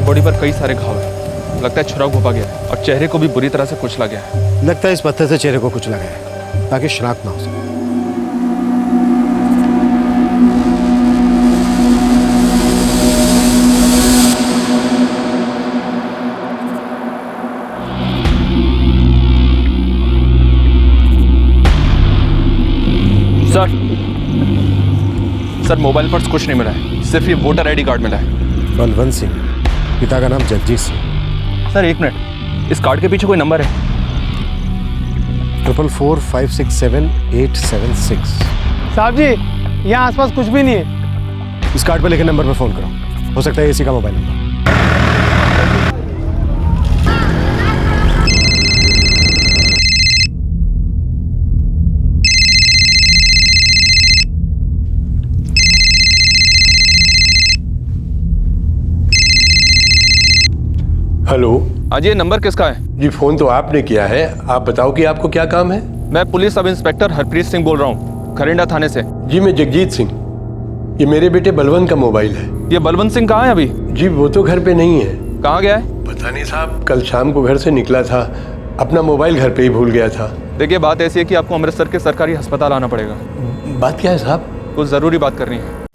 Body पर कई सारे घाव हैं। लगता है छुरा घोंपा गया है और चेहरे को भी बुरी तरह से कुचला गया है। लगता है इस पत्थर से चेहरे को कुचला गया है ताकि शनाख्त ना हो सके। सर मोबाइल पर कुछ नहीं मिला है, सिर्फ ये वोटर आईडी कार्ड मिला है। बलवंत सिंह, पिता का नाम जगजीत सिंह। सर एक मिनट, इस कार्ड के पीछे कोई नंबर है? 4445678876। साहब जी, यहाँ आसपास कुछ भी नहीं है। इस कार्ड पर लिखे नंबर पर फोन करो, हो सकता है इसी का मोबाइल नंबर। हेलो। आज ये नंबर किसका है? जी फोन तो आपने किया है, आप बताओ कि आपको क्या काम है। मैं police sub inspector Harpreet Singh बोल रहा हूँ, खरिंडा थाने से। जी मैं जगजीत सिंह, ये मेरे बेटे बलवंत का मोबाइल है। ये बलवंत सिंह कहाँ है अभी? जी वो तो घर पे नहीं है। कहाँ गया है? पता नहीं साहब, कल शाम को घर से निकला था, अपना मोबाइल घर पे ही भूल गया था। देखिए बात ऐसी है कि आपको अमृतसर के सरकारी अस्पताल आना पड़ेगा। बात क्या है साहब? कुछ जरूरी बात करनी है।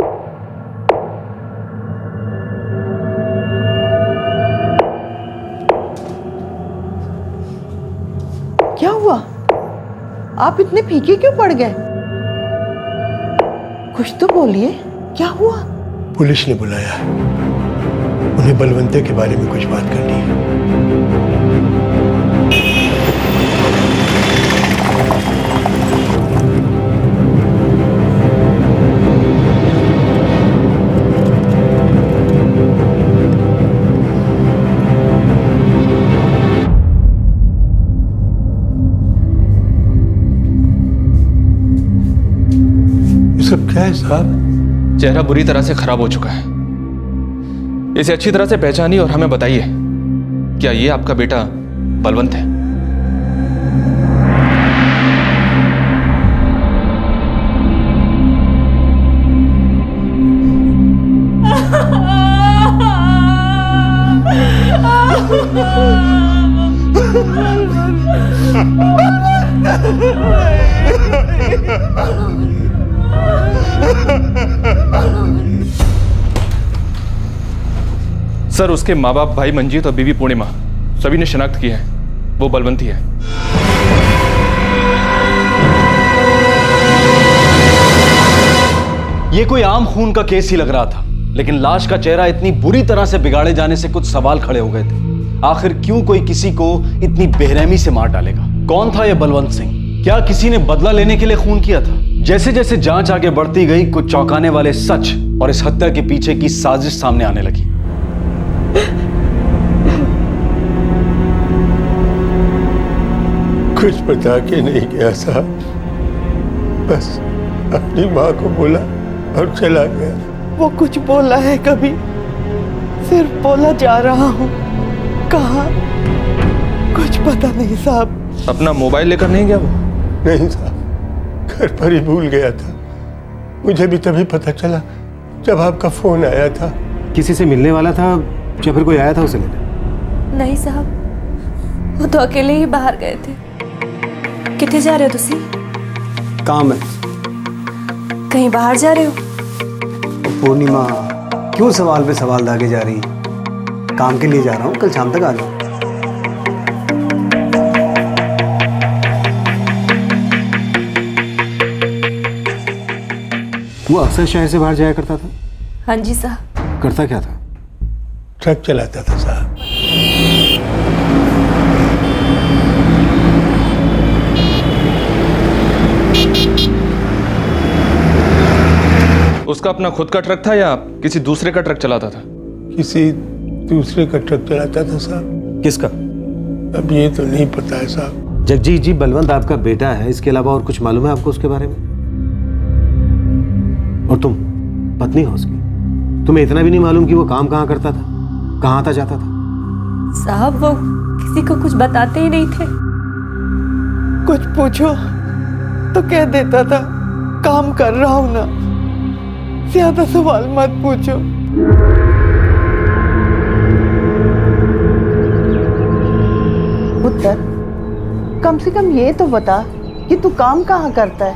क्या हुआ? आप इतने फीके क्यों पड़ गए? कुछ तो बोलिए, क्या हुआ? पुलिस ने बुलाया, उन्हें बलवंते के बारे में कुछ बात करनी है। सब क्या है साहब? चेहरा बुरी तरह से खराब हो चुका है, इसे अच्छी तरह से पहचानिए और हमें बताइए, क्या ये आपका बेटा बलवंत है? सर उसके माँ बाप भाई मंजीत और बीवी पूर्णिमा सभी ने शिनाख्त की है, वो बलवंती है। ये कोई आम खून का केस ही लग रहा था, लेकिन लाश का चेहरा इतनी बुरी तरह से बिगाड़े जाने से कुछ सवाल खड़े हो गए थे। आखिर क्यों कोई किसी को इतनी बेरहमी से मार डालेगा? कौन था यह बलवंत सिंह? क्या किसी ने बदला लेने के लिए खून किया था? जैसे जैसे जांच आगे बढ़ती गई, कुछ चौंकाने वाले सच और इस हत्या के पीछे की साजिश सामने आने लगी। कुछ बता के नहीं गया साहब, बस अपनी माँ को बोला और चला गया। वो कुछ बोला है कभी? सिर्फ बोला जा रहा हूँ, कहाँ? कुछ पता नहीं साहब। अपना मोबाइल लेकर नहीं गया वो? नहीं साहब, घर पर ही भूल गया था। मुझे भी तभी पता चला जब आपका फोन आया था। किसी से मिलने वाला था या फिर कोई आया था उसे लेने? नहीं साहब, वो तो अकेले ही बाहर गए थे। कितने जा रहे हो तुसी? काम है। कहीं बाहर जा रहे हो? पूर्णिमा, क्यों सवाल पे सवाल दागे जा रही? काम के लिए जा रहा हूँ, कल शाम तक आ जाऊँ। वो अक्सर शहर से बाहर जाया करता था? हाँ जी साहब। करता क्या था? ट्रक चलाता था साहब। उसका अपना खुद का ट्रक था या किसी दूसरे का ट्रक चलाता था? किसी दूसरे का ट्रक चलाता था साहब। किसका? अब ये तो नहीं पता है साहब। जगजीत जी, बलवंत आपका बेटा है, इसके अलावा और कुछ मालूम है आपको उसके बारे में? और तुम पत्नी हो उसकी, तुम्हें इतना भी नहीं मालूम कि वो काम कहाँ करता था, कहाँ आता जाता था? साहब वो किसी को कुछ बताते ही नहीं थे। कुछ पूछो तो कह देता था काम कर रहा हूं ना, ज्यादा सवाल मत पूछो। पुत्र, कम से कम ये तो बता कि तू काम कहाँ करता है?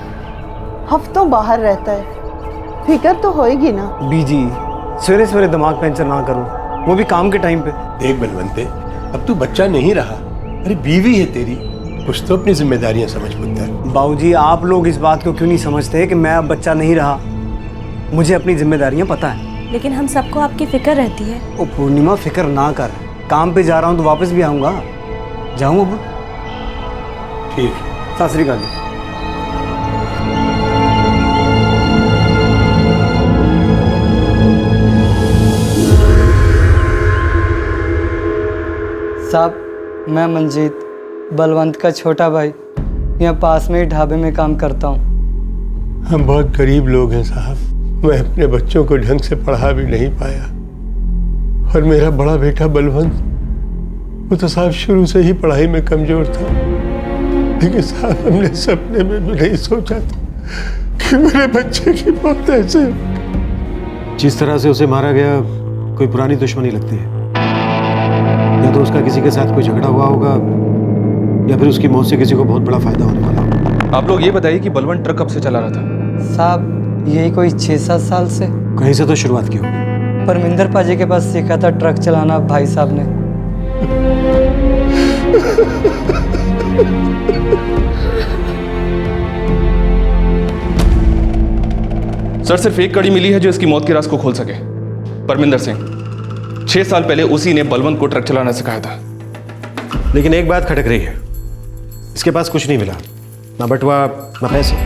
हफ्तों बाहर रहता है, फिक्र तो होएगी ना। बीजी, सवेरे सवेरे दिमाग पंचर ना करो, वो भी काम के टाइम पे। देख बलवंते, अब तू बच्चा नहीं रहा। अरे बीवी है तेरी, कुछ तो अपनी जिम्मेदारियां समझ पुत्र। बाबूजी, आप लोग इस बात को क्यों नहीं समझते कि मैं अब बच्चा नहीं रहा? मुझे अपनी जिम्मेदारियां पता है। लेकिन हम सबको आपकी फिक्र रहती है। ओ पूर्णिमा, फिक्र ना कर, काम पे जा रहा हूँ तो वापस भी आऊँगा। जाऊँ अब? ठीक। सत श्री अकाल। साहब, मैं मंजीत, बलवंत का छोटा भाई, यहाँ पास में ही ढाबे में काम करता हूँ। हम बहुत गरीब लोग हैं साहब। मैं अपने बच्चों को ढंग से पढ़ा भी नहीं पाया, और मेरा बड़ा बेटा बलवंत, वो तो साहब शुरू से ही पढ़ाई में कमजोर था। लेकिन साहब, हमने सपने में भी नहीं सोचा था कि मेरे बच्चे की मौत ऐसे। जिस तरह से उसे मारा गया, कोई पुरानी दुश्मनी लगती है। या तो उसका किसी के साथ कोई झगड़ा हुआ होगा, या फिर उसकी मौत से किसी को बहुत बड़ा फायदा होने वाला होगा। आप लोग ये बताइए कि बलवंत ट्रक कब से चला रहा था? साहब, यही कोई 6-7 साल से। कहीं से तो शुरुआत की होगी। परमिंदर पाजी के पास सीखा था ट्रक चलाना भाई साहब ने। सर, सिर्फ एक कड़ी मिली है जो इसकी मौत के राज को खोल सके। परमिंदर सिंह, 6 साल पहले उसी ने बलवंत को ट्रक चलाना सिखाया था। लेकिन एक बात खटक रही है, इसके पास कुछ नहीं मिला, ना बटुआ ना पैसे।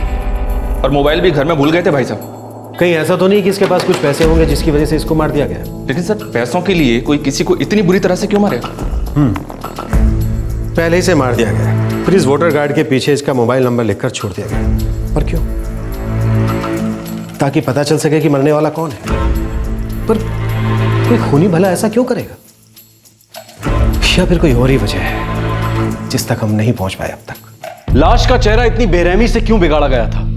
और मोबाइल भी घर में भूल गए थे भाई साहब। कहीं ऐसा तो नहीं कि इसके पास कुछ पैसे होंगे जिसकी वजह से इसको मार दिया गया? लेकिन सर, पैसों के लिए कोई किसी को इतनी बुरी तरह से क्यों मारे? पहले ही से मार दिया गया, फिर इस वोटर गार्ड के पीछे इसका मोबाइल नंबर लिखकर छोड़ दिया गया। पर क्यों? ताकि पता चल सके कि मरने वाला कौन है। पर कोई खूनी भला ऐसा क्यों करेगा? या फिर कोई और ही वजह है जिस तक हम नहीं पहुंच पाए अब तक? लाश का चेहरा इतनी बेरहमी से क्यों बिगाड़ा गया था?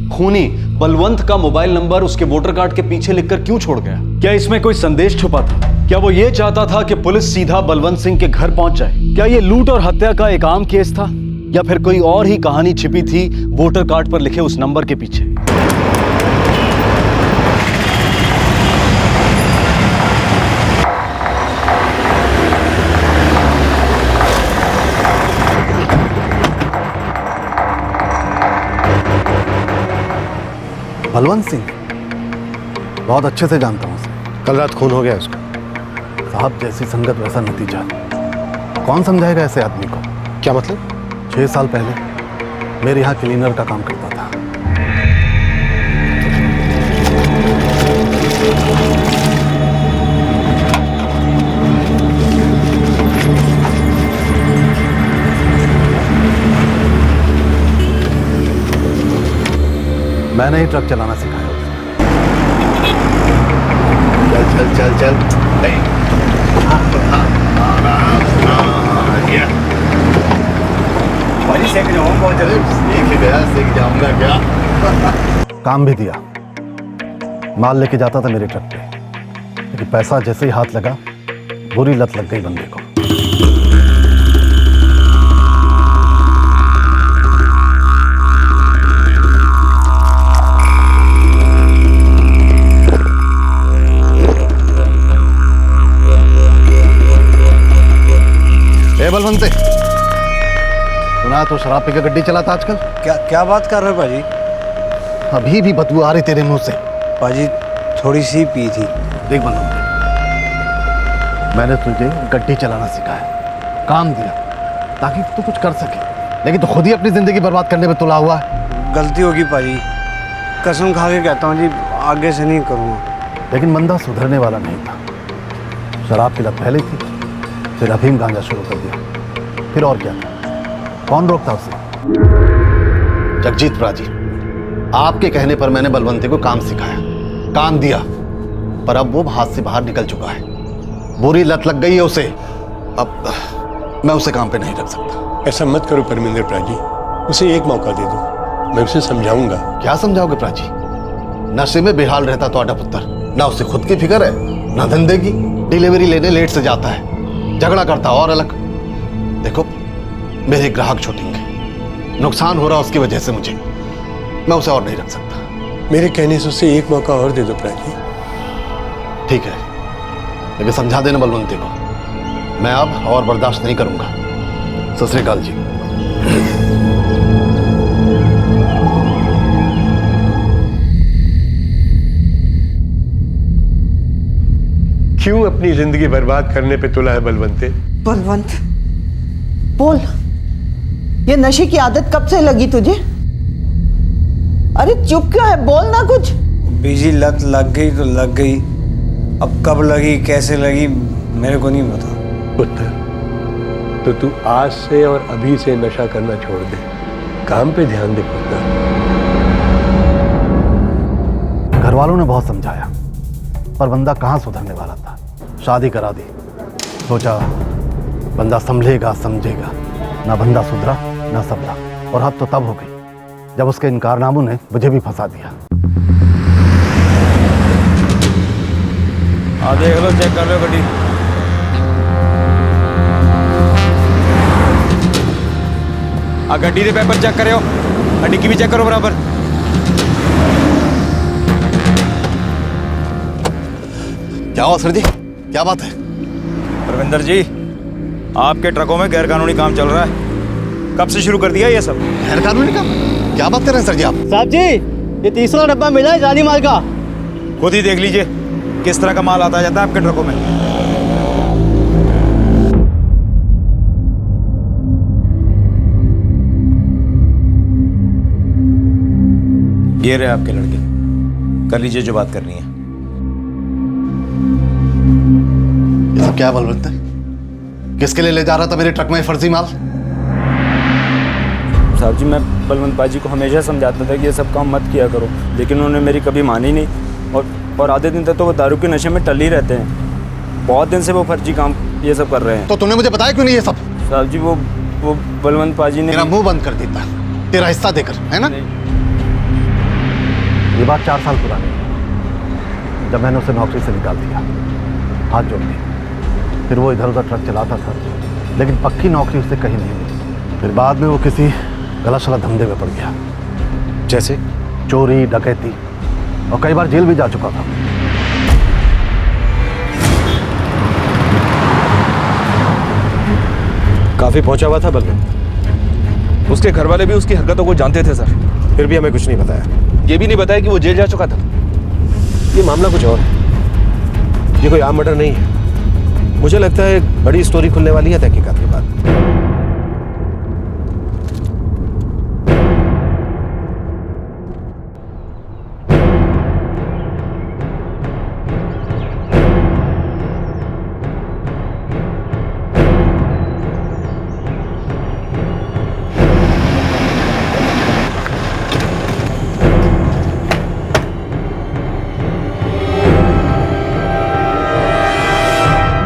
खूनी बलवंत का मोबाइल नंबर उसके वोटर कार्ड के पीछे लिखकर क्यों छोड़ गया? क्या इसमें कोई संदेश छुपा था? क्या वो ये चाहता था कि पुलिस सीधा बलवंत सिंह के घर पहुंच जाए? क्या ये लूट और हत्या का एक आम केस था, या फिर कोई और ही कहानी छिपी थी वोटर कार्ड पर लिखे उस नंबर के पीछे? बलवंत सिंह बहुत अच्छे से जानता हूँ उसे। कल रात खून हो गया उसका। साहब, जैसी संगत वैसा नतीजा। कौन समझाएगा ऐसे आदमी को? क्या मतलब? 6 साल पहले मेरे यहाँ क्लीनर का काम करता था। मैंने ही ट्रक चलाना सिखाया उसे। चल चल चल चल। भाजी, सेक जाऊँ बहुत जल्दी। सीख गया, सीख जाऊंगा क्या? काम भी दिया, माल लेके जाता था मेरे ट्रक पे, लेकिन पैसा जैसे ही हाथ लगा, बुरी लत लग गई बंदे को। बलवंत, सुना तो शराब पी के गड्डी चलाता आजकल? क्या बात कर रहे हो भाजी? अभी भी बदबू आ रही तेरे मुंह से। भाजी, थोड़ी सी पी थी। देख बलवंत, मैंने तुझे गड्डी चलाना सिखाया, काम दिया ताकि तू कुछ कर सके, लेकिन तू खुद ही अपनी जिंदगी बर्बाद करने में तुला हुआ है। गलती होगी भाजी, कसम खा के कहता हूँ जी, आगे से नहीं करूँगा। लेकिन बंदा सुधरने वाला नहीं था। शराब की लत पहले थी, फिर अफीम गांजा शुरू कर दिया, फिर और क्या था? कौन रोकता उसे? जगजीत प्राजी, आपके कहने पर मैंने बलवंती को काम सिखाया, काम दिया, पर अब वो हाथ से बाहर निकल चुका है। बुरी लत लग गई है उसे। अब मैं उसे काम पे नहीं रख सकता। ऐसा मत करो परमिंदर प्राजी, उसे एक मौका दे दो, मैं उसे समझाऊंगा। क्या समझाओगे प्राची? नशे में बेहाल रहता तो आटा पुत्र, ना उसे खुद की फिक्र है ना धंधे की। डिलीवरी लेने लेट से जाता है, झगड़ा करता और अलग। देखो, मेरे ग्राहक छूटेंगे, नुकसान हो रहा उसकी वजह से मुझे, मैं उसे और नहीं रख सकता। मेरे कहने से उसे एक मौका और दे दो प्राची। ठीक है, लेकिन समझा देना बलवंती को, मैं अब और बर्दाश्त नहीं करूंगा। सत श्री अकाल जी। क्यों अपनी जिंदगी बर्बाद करने पे तुला है बलवंते? बलवंत, बोल, ये नशे की आदत कब से लगी तुझे? अरे चुप क्यों है, बोल ना कुछ। बीजी लत लग गई तो लग गई, अब कब लगी कैसे लगी मेरे को नहीं पता। पुत्र, तो तू आज से और अभी से नशा करना छोड़ दे, काम पे ध्यान दे पुत्र। घर वालों ने बहुत समझाया, पर बंदा कहाँ सुधरने वाला था। शादी करा दी, सोचा बंदा संभलेगा समझेगा, ना बंदा सुधरा ना संभला, और हद तो तब हो गई जब उसके इन कारनामों ने मुझे भी फंसा दिया। देख लो, चेक कर लो गड्डी। गड्डी के पेपर चेक करो, डिक्की भी चेक करो बराबर। क्या हुआ सर जी, क्या बात है? रविंदर जी, आपके ट्रकों में गैर कानूनी काम चल रहा है। कब से शुरू कर दिया ये सब? गैर कानूनी काम? क्या बात कर रहे हैं सर जी आप? साहब जी, ये तीसरा डब्बा मिला है जाली माल का। खुद ही देख लीजिए किस तरह का माल आता जाता है आपके ट्रकों में। ये रहे आपके लड़के, कर लीजिए जो बात करनी है। ये सब क्या बलवंत है? किसके लिए ले जा रहा था मेरे ट्रक में फर्जी माल? साहब जी, मैं बलवंत पाजी को हमेशा समझाता था कि ये सब काम मत किया करो, लेकिन उन्होंने मेरी कभी मानी नहीं। और आधे दिन तक तो वो दारू के नशे में टल ही रहते हैं। बहुत दिन से वो फर्जी काम ये सब कर रहे हैं। तो तूने मुझे बताया क्यों नहीं ये सब? साहब जी, वो बलवंत पाजी ने मेरा मुंह बंद कर देता, तेरा हिस्सा देकर, है ना? ये बात 4 साल पुरानी है, जब मैंने उसे नौकरी से निकाल दिया, हाथ जोड़ दिए। फिर वो इधर उधर ट्रक चलाता था, लेकिन पक्की नौकरी उससे कहीं नहीं मिली। फिर बाद में वो किसी गलत सलत धंधे में पड़ गया, जैसे चोरी डकैती, और कई बार जेल भी जा चुका था। काफी पहुंचा हुआ था बलवंत। उसके घर वाले भी उसकी हरकतों को जानते थे सर, फिर भी हमें कुछ नहीं बताया। ये भी नहीं बताया कि वो जेल जा चुका था। ये मामला कुछ और है, ये कोई आम मर्डर नहीं है। मुझे लगता है एक बड़ी स्टोरी खुलने वाली है तहकीकात के बाद।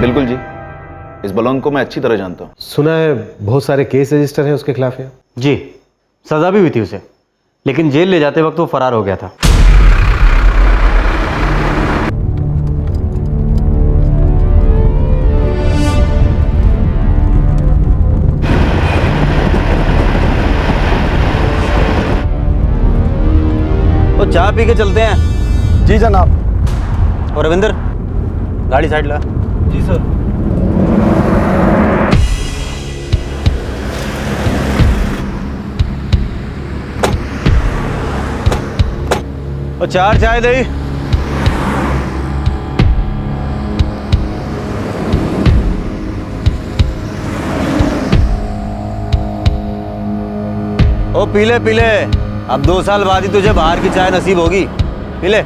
बिल्कुल जी, इस बलवंत को मैं अच्छी तरह जानता हूँ। सुना है बहुत सारे केस रजिस्टर हैं उसके खिलाफ है। जी, सजा भी हुई थी उसे, लेकिन जेल ले जाते वक्त वो फरार हो गया था। तो चाय पी के चलते हैं। जी जनाब। और रविंदर, गाड़ी साइड ला। जी सर। और 4 चाय दे। ओ पीले पीले, अब 2 साल बाद ही तुझे बाहर की चाय नसीब होगी। पीले।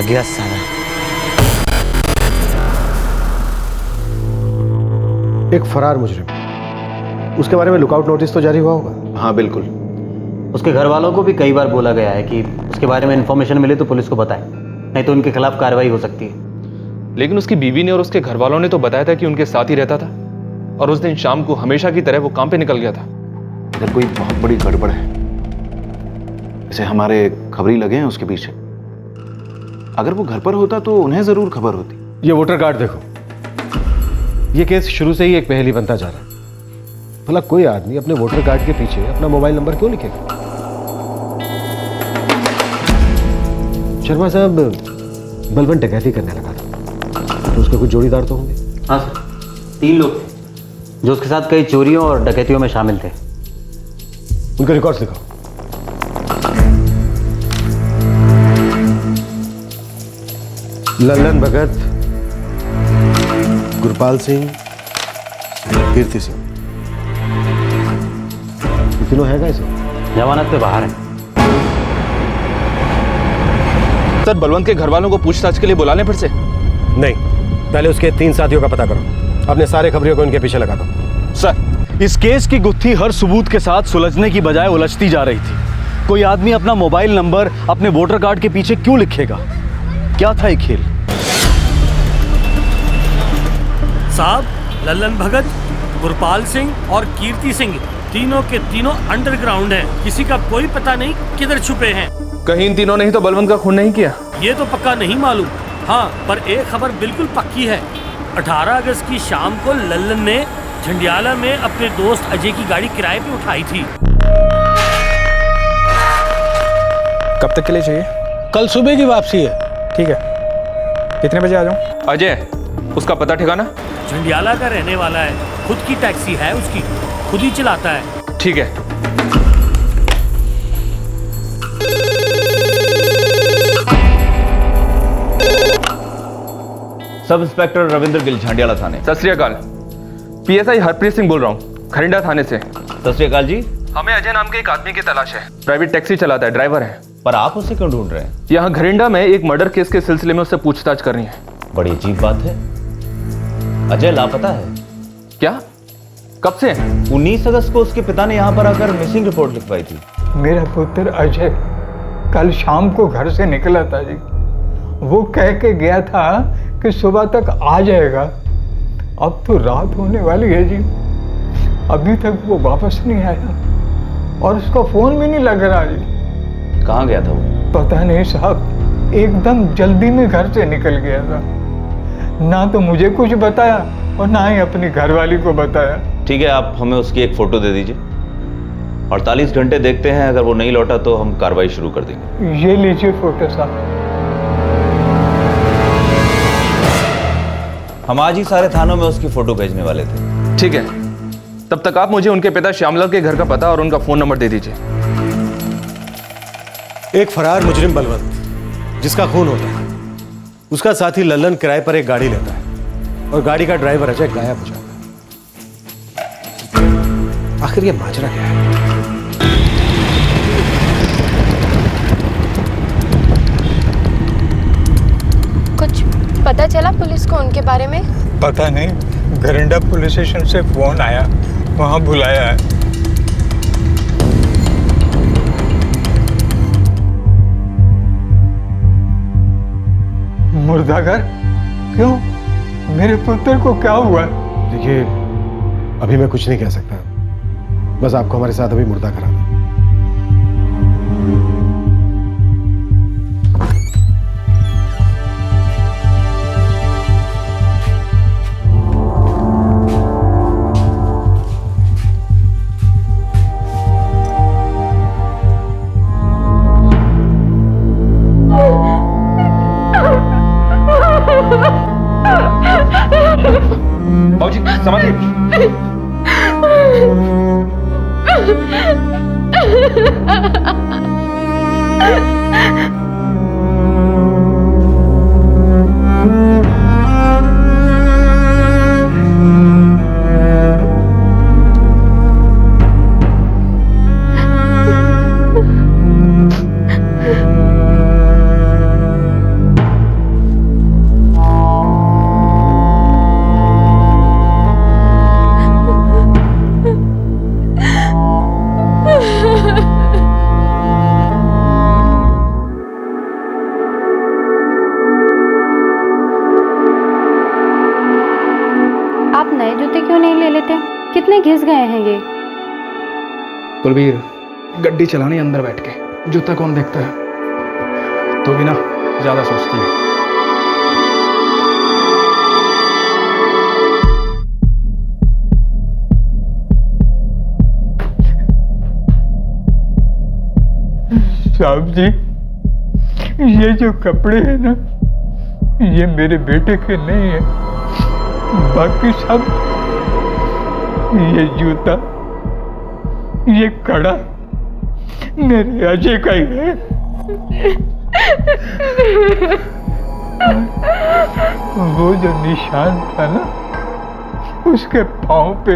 गया साला। एक फरार मुजरिम, उसके बारे में लुकआउट नोटिस तो जारी हुआ होगा? हाँ बिल्कुल। उसके घर वालों को भी कई बार बोला गया है कि उसके बारे में इंफॉर्मेशन मिले तो पुलिस को बताएं, नहीं तो उनके खिलाफ कार्रवाई हो सकती है। लेकिन उसकी बीवी ने और उसके घर वालों ने तो बताया था कि उनके साथ ही रहता था, और उस दिन शाम को हमेशा की तरह वो काम पे निकल गया था। इधर कोई बहुत बड़ी गड़बड़ है, इसे हमारे खबरी लगे हैं उसके पीछे। अगर वो घर पर होता तो उन्हें जरूर खबर होती। ये वोटर कार्ड देखो, ये केस शुरू से ही एक पहेली बनता जा रहा है। भला कोई आदमी अपने वोटर कार्ड के पीछे अपना मोबाइल नंबर क्यों लिखेगा? शर्मा साहब, बलवंत डकैती करने लगा था तो उसके कुछ जोड़ीदार तो होंगे? हाँ सर, 3 लोग थे जो उसके साथ कई चोरियों और डकैतियों में शामिल थे। उनके रिकॉर्ड्स दिखाओ। लल्लन भगत, गुरपाल सिंह, कीर्ति सिंह, ये तीनों है कैसे? जमानत पे बाहर है। सर, बलवंत के घर वालों को पूछताछ के लिए बुला लें फिर से? नहीं, पहले उसके 3 साथियों का पता करो। अपने सारे खबरियों को इनके पीछे लगा दो। सर, इस केस की गुत्थी हर सबूत के साथ सुलझने की बजाय उलझती जा रही थी। कोई आदमी अपना मोबाइल नंबर अपने वोटर कार्ड के पीछे क्यों लिखेगा? क्या था ये खेल? साहब, लल्लन भगत, गुरपाल सिंह और कीर्ति सिंह तीनों के तीनों अंडरग्राउंड हैं। किसी का कोई पता नहीं किधर छुपे हैं। कहीं इन तीनों ने ही तो बलवंत का खून नहीं किया? ये तो पक्का नहीं मालूम। हाँ, पर एक खबर बिल्कुल पक्की है। 18 अगस्त की शाम को लल्लन ने झंडियाला में अपने दोस्त अजय की गाड़ी किराए पे उठाई थी। कब तक के लिए चाहिए? कल सुबह की वापसी है। ठीक है, कितने बजे आ जाऊँ? अजय, उसका पता ठिकाना? झंडियाला का रहने वाला है, खुद की टैक्सी है उसकी, खुद ही चलाता है। ठीक है। सब इंस्पेक्टर रविंद्र गिल, झांडियाला थाने। सत श्री अकाल। पीएसआई हरप्रीत सिंह बोल रहा हूँ, खरिंडा थाने से। सत श्री अकाल जी। हमें अजय नाम के एक आदमी की तलाश है। प्राइवेट टैक्सी चलाता है, ड्राइवर है। पर आप उसे क्यों ढूंढ रहे हैं? यहाँ घरिंडा में एक मर्डर केस के सिलसिले में उससे पूछताछ करनी है। बड़ी अजीब बात है, अजय लापता है। क्या? कब से? 19 अगस्त को उसके पिता ने यहाँ पर आकर मिसिंग रिपोर्ट लिखवाई थी। मेरा पुत्र अजय कल शाम को घर से निकला था जी। वो कह के गया था कि सुबह तक आ जाएगा। अब तो रात होने वाली है जी, अभी तक वो वापस नहीं आया और उसका फोन भी नहीं लग रहा जी। कहाँ गया था वो? पता नहीं साहब, एकदम जल्दी में घर से निकल गया था। ना तो मुझे कुछ बताया और ना ही अपनी घरवाली को बताया। ठीक है, आप हमें उसकी एक फोटो दे दीजिए। 48 घंटे देखते हैं, अगर वो नहीं लौटा तो हम कार्रवाई शुरू कर देंगे। ये लीजिए फोटो साहब। हम आज ही सारे थानों में उसकी फोटो भेजने वाले थे। ठीक है, तब तक आप मुझे उनके पिता श्यामलाल के घर का पता और उनका फोन नंबर दे दीजिए। एक फरार मुजरिम बलवंत, जिसका खून होता है, उसका साथी लल्लन किराए पर एक गाड़ी लेता है और गाड़ी का ड्राइवर अजय गायब हो जाता है। आखिर ये माजरा क्या है? कुछ पता चला पुलिस को उनके बारे में? पता नहीं, घरिंडा पुलिस स्टेशन से फोन आया, वहां बुलाया है। मुर्दाघर? क्यों? मेरे पुत्र को क्या हुआ? देखिए, अभी मैं कुछ नहीं कह सकता, बस आपको हमारे साथ अभी मुर्दा करा दें। बाबूजी, समाधिए। नहीं ले लेते? कितने घिस गए हैं ये। कुलबीर, गड्डी चलानी अंदर बैठ के, जूता कौन देखता है? तो भी ना ज्यादा सोचती है। साहब जी, ये जो कपड़े हैं ना, ये मेरे बेटे के नहीं है। बाकी सब, ये जूता, ये कड़ा मेरे अजय का ही है। वो जो निशान था ना उसके पांव पे,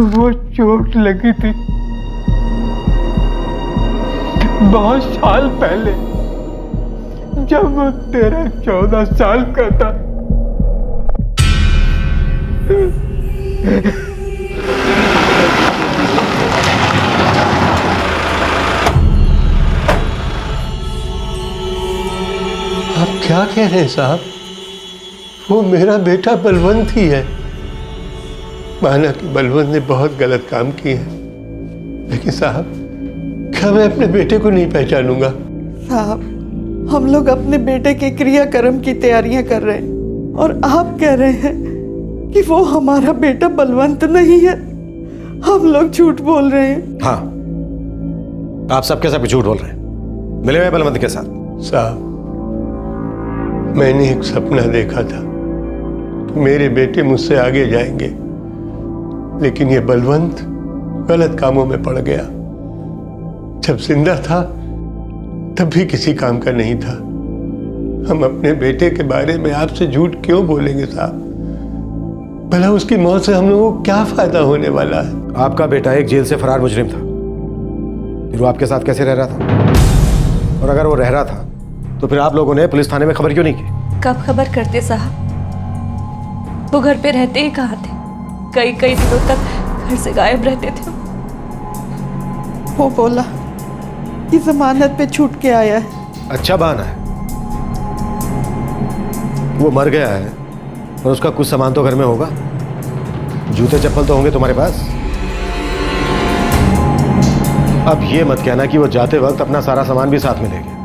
वो चोट लगी थी बहुत साल पहले, जब वो 13-14 साल का था। आप क्या कह रहे हैं साहब? वो मेरा बेटा बलवंत ही है। माना कि बलवंत ने बहुत गलत काम किए हैं, लेकिन साहब क्या मैं अपने बेटे को नहीं पहचानूंगा? साहब, हम लोग अपने बेटे के क्रियाक्रम की तैयारियां कर रहे हैं और आप कह रहे हैं कि वो हमारा बेटा बलवंत नहीं है। हम लोग झूठ बोल रहे हैं। हाँ, आप सबके सब झूठ बोल रहे हैं। मिले हुए बलवंत के साथ? साहब, मैंने एक सपना देखा था कि मेरे बेटे मुझसे आगे जाएंगे, लेकिन ये बलवंत गलत कामों में पड़ गया। जब जिंदा था तब भी किसी काम का नहीं था। हम अपने बेटे के बारे में आपसे झूठ क्यों बोलेंगे साहब? भला उसकी मौत से हम लोगों को क्या फायदा होने वाला है? आपका बेटा एक जेल से फरार मुजरिम था, फिर वो आपके साथ कैसे रह रहा था? और अगर वो रह रहा था तो फिर आप लोगों ने पुलिस थाने में खबर क्यों नहीं की? कब खबर करते साहब? वो घर पे रहते ही कहाँ थे? कई कई दिनों तक घर से गायब रहते थे। वो बोला कि जमानत पे छूट के आया है। अच्छा बहाना है। वो मर गया है और उसका कुछ सामान तो घर में होगा। जूते चप्पल तो होंगे तुम्हारे पास। अब ये मत कहना कि वो जाते वक्त अपना सारा सामान भी साथ में ले गया,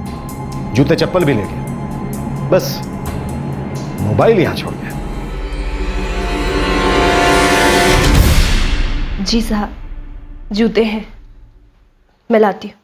जूते चप्पल भी ले गया, बस मोबाइल यहां छोड़ गया। जी साहब, जूते हैं, मैं लाती हूँ।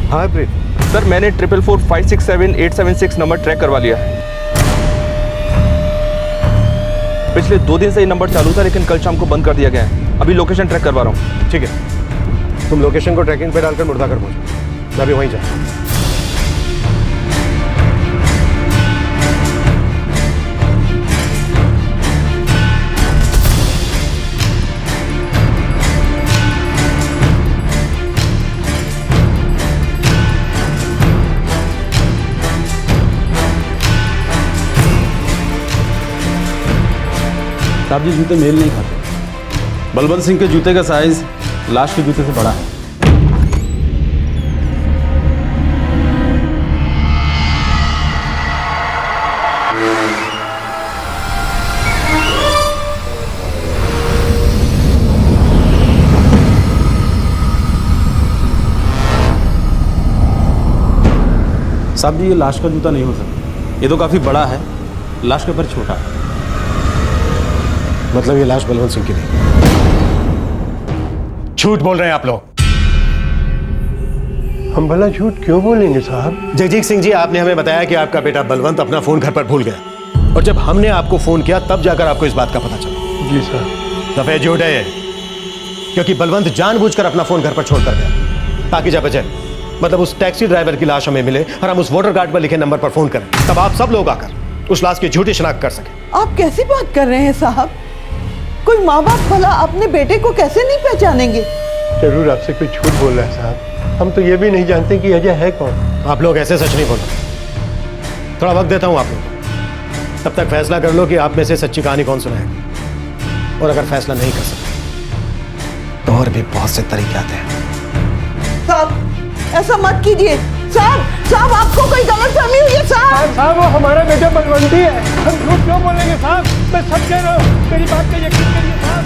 हाँ प्रीत सर, मैंने 444567876 नंबर ट्रैक करवा लिया है। पिछले 2 दिन से ये नंबर चालू था, लेकिन कल शाम को बंद कर दिया गया है। अभी लोकेशन ट्रैक करवा रहा हूँ। ठीक है, तुम लोकेशन को ट्रैकिंग पे डालकर मुर्दाकर पहुंचो, मैं भी वहीं जाऊँ। साहब जी, जूते मेल नहीं खाते। बलवंत सिंह के जूते का साइज लाश के जूते से बड़ा है। साहब जी, ये लाश का जूता नहीं हो सकता। ये तो काफी बड़ा है, लाश का पैर छोटा है। मतलब ये लाश बलवंत सिंह की नहीं? झूठ बोल रहे हैं आप लोग। हम भला झूठ क्यों बोलेंगे साहब? जगजीत सिंह जी, आपने हमें बताया कि आपका बेटा बलवंत अपना फोन घर पर भूल गया, और जब हमने आपको फोन किया तब जाकर आपको इस बात का पता चला। जी साहब। सफेद झूठ है ये, क्योंकि बलवंत जानबूझकर अपना फोन घर पर छोड़कर गया ताकि जब बचे मतलब उस टैक्सी ड्राइवर की लाश हमें मिले और हम उस वोटर कार्ड पर लिखे नंबर पर फोन करें, तब आप सब लोग आकर उस लाश की झूठी शिनाख्त कर सकें। आप कैसी बात कर रहे हैं साहब? कोई माँ बाप भला अपने बेटे को कैसे नहीं पहचानेंगे? जरूर आपसे कोई झूठ बोल रहा है साहब। हम तो ये भी नहीं जानते कि अजय है कौन। आप लोग ऐसे सच नहीं बोलो। थोड़ा वक्त देता हूँ आप लोग, तब तक फैसला कर लो कि आप में से सच्ची कहानी कौन सुनाएगा। और अगर फैसला नहीं कर सकते तो और भी बहुत से तरीके आते हैं। साहब ऐसा मत कीजिए। साहब आपको कोई गलतफहमी हुई है साहब? साहब वो हमारा बेटा बलवंती है, हम झूठ क्यों बोलेंगे साहब? मैं सब कह रहा हूँ, मेरी बात पे यकीन करिए साहब।